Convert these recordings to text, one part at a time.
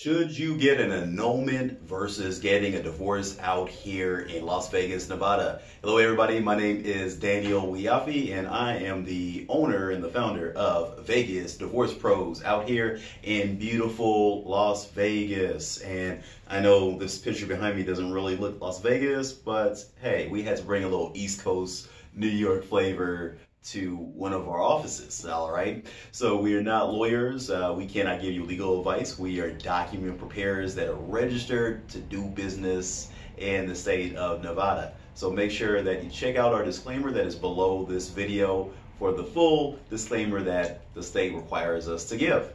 Should you get an annulment versus getting a divorce out here in Las Vegas, Nevada? Hello, everybody. My name is Daniel Wiafi, and I am the owner and the founder of Vegas Divorce Pros out here in beautiful Las Vegas. And I know this picture behind me doesn't really look Las Vegas, but hey, we had to bring a little East Coast New York flavor to one of our offices, all right? So we are not lawyers. We cannot give you legal advice. We are document preparers that are registered to do business in the state of Nevada. So make sure that you check out our disclaimer that is below this video for the full disclaimer that the state requires us to give.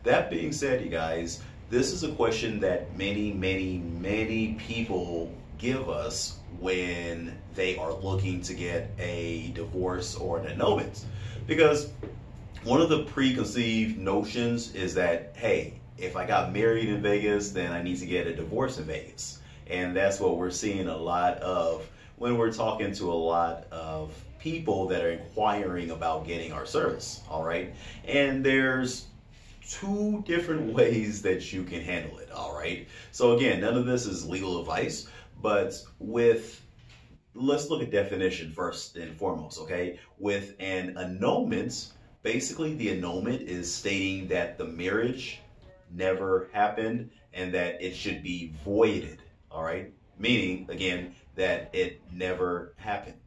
That being said, you guys, this is a question that many people give us when they are looking to get a divorce or an annulment. Because one of the preconceived notions is that, hey, if I got married in Vegas, then I need to get a divorce in Vegas. And that's what we're seeing a lot of when we're talking to a lot of people that are inquiring about getting our service, all right? And there's two different ways that you can handle it, all right? So again, none of this is legal advice, but let's look at definition first and foremost, okay? With an annulment, basically the annulment is stating that the marriage never happened and that it should be voided, all right? Meaning, again, that it never happened,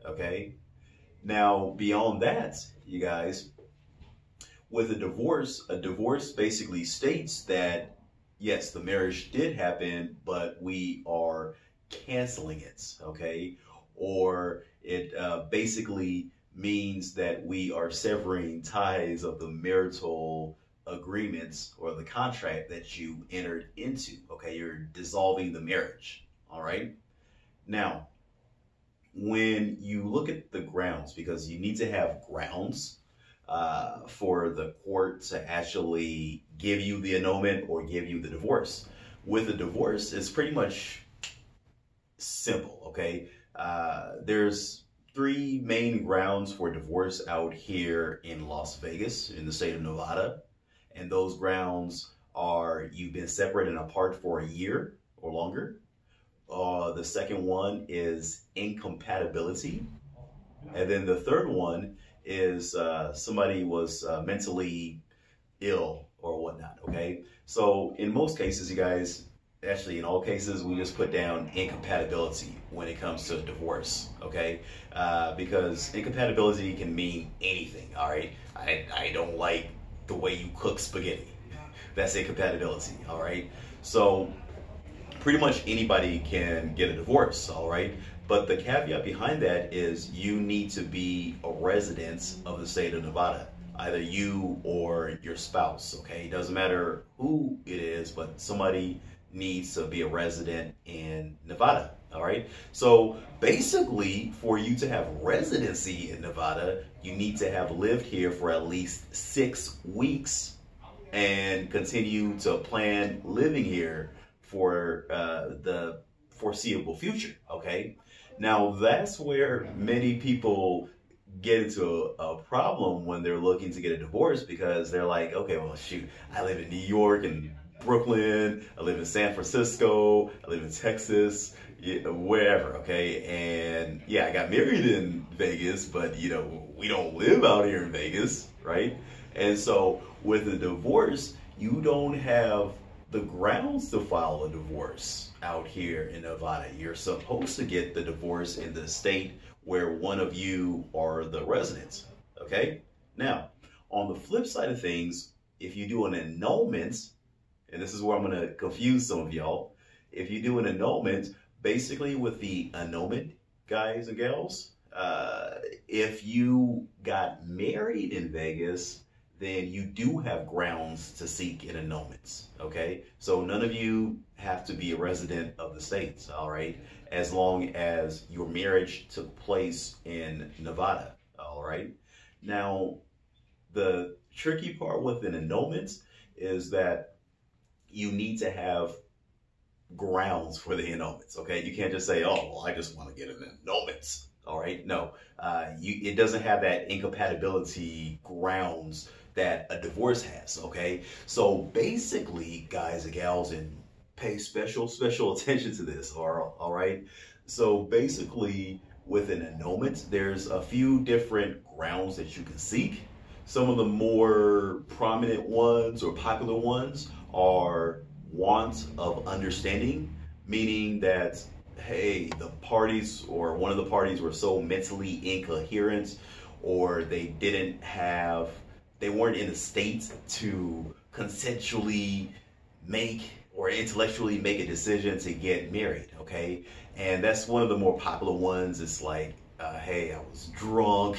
okay? Now, beyond that, you guys, with a divorce basically states that, yes, the marriage did happen, but we are canceling it, okay? Or it basically means that we are severing ties of the marital agreements or the contract that you entered into, okay? You're dissolving the marriage, all right? Now, when you look at the grounds, because you need to have grounds for the court to actually give you the annulment or give you the divorce. With a divorce, it's pretty much simple, okay? There's three main grounds for divorce out here in Las Vegas, in the state of Nevada. And those grounds are you've been separated and apart for a year or longer. The second one is incompatibility. And then the third one is somebody was mentally ill or whatnot, okay? So in most cases, you guys, actually in all cases, we just put down incompatibility when it comes to divorce, okay? Because incompatibility can mean anything, all right? I don't like the way you cook spaghetti. That's incompatibility, all right? So pretty much anybody can get a divorce, all right? But the caveat behind that is you need to be a resident of the state of Nevada, either you or your spouse, okay? It doesn't matter who it is, but somebody needs to be a resident in Nevada, all right? So basically, for you to have residency in Nevada, you need to have lived here for at least 6 weeks and continue to plan living here for the foreseeable future, okay? Now, that's where many people get into a problem when they're looking to get a divorce, because they're like, okay, well, shoot, I live in New York and Brooklyn, I live in San Francisco, I live in Texas, wherever, okay? And yeah, I got married in Vegas, but you know, we don't live out here in Vegas, right? And so with a divorce, you don't have the grounds to file a divorce out here in Nevada. You're supposed to get the divorce in the state where one of you are the residents, okay? Now, on the flip side of things, if you do an annulment, and this is where I'm gonna confuse some of y'all, if you do an annulment, basically with the annulment, guys and gals, if you got married in Vegas, then you do have grounds to seek an annulment, okay? So none of you have to be a resident of the states, all right? As long as your marriage took place in Nevada, all right? Now, the tricky part with an annulment is that you need to have grounds for the annulments, okay? You can't just say, oh, well, I just want to get an annulment, all right? No, it doesn't have that incompatibility grounds that a divorce has, okay? So basically, guys and gals, and pay special attention to this, all right? So basically, with an annulment, there's a few different grounds that you can seek. Some of the more prominent ones or popular ones are want of understanding, meaning that, hey, the parties or one of the parties were so mentally incoherent, or they weren't in a state to consensually make or intellectually make a decision to get married, okay? And that's one of the more popular ones. It's like, hey, I was drunk,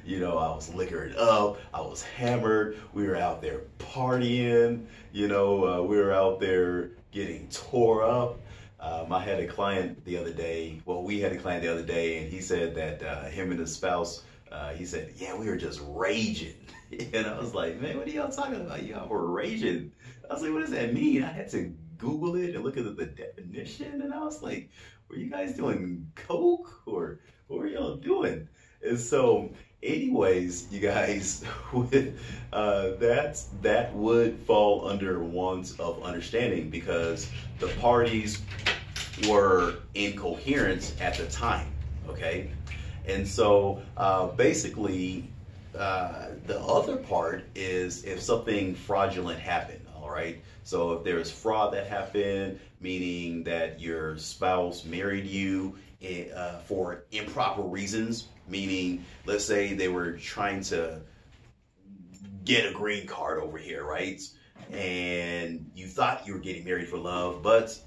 I was liquored up, I was hammered, we were out there partying, we were out there getting tore up. I had a client the other day, we had a client the other day, and he said that him and his spouse, he said, yeah, we were just raging. And I was like, man, what are y'all talking about? Y'all were raging. I was like, what does that mean? I had to Google it and look at the definition, and I was like, were you guys doing coke, or what were y'all doing? And so anyways, you guys, with that would fall under want of understanding, because the parties were incoherent at the time, okay? And so basically, the other part is if something fraudulent happened, all right? So if there's fraud that happened, meaning that your spouse married you for improper reasons, meaning, let's say they were trying to get a green card over here, right? And you thought you were getting married for love, but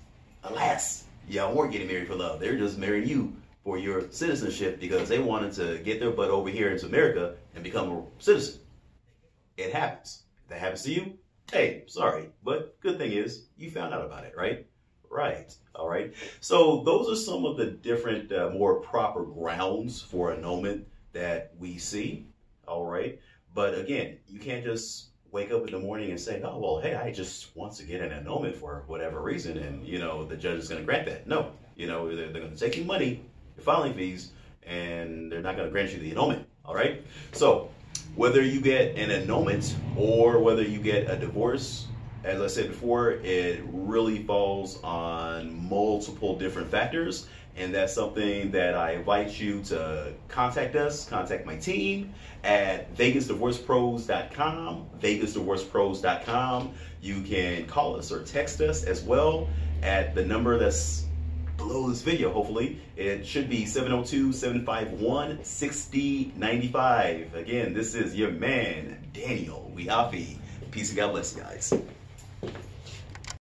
alas, y'all weren't getting married for love. They were just marrying you for your citizenship because they wanted to get their butt over here into America and become a citizen. It happens. If that happens to you, hey, sorry. But good thing is you found out about it, right? Right. All right. So those are some of the different, more proper grounds for annulment that we see. All right. But again, you can't just wake up in the morning and say, oh, well, hey, I just want to get an annulment for whatever reason. And, the judge is going to grant that. No, they're going to take your money, your filing fees, and they're not going to grant you the annulment. All right. So whether you get an annulment or whether you get a divorce, as I said before, it really falls on multiple different factors. And that's something that I invite you to contact us, contact my team at VegasDivorcePros.com, VegasDivorcePros.com. You can call us or text us as well at the number that's below this video, hopefully. It should be 702-751-6095. Again, this is your man, Daniel Wiafi. Peace and God bless you guys.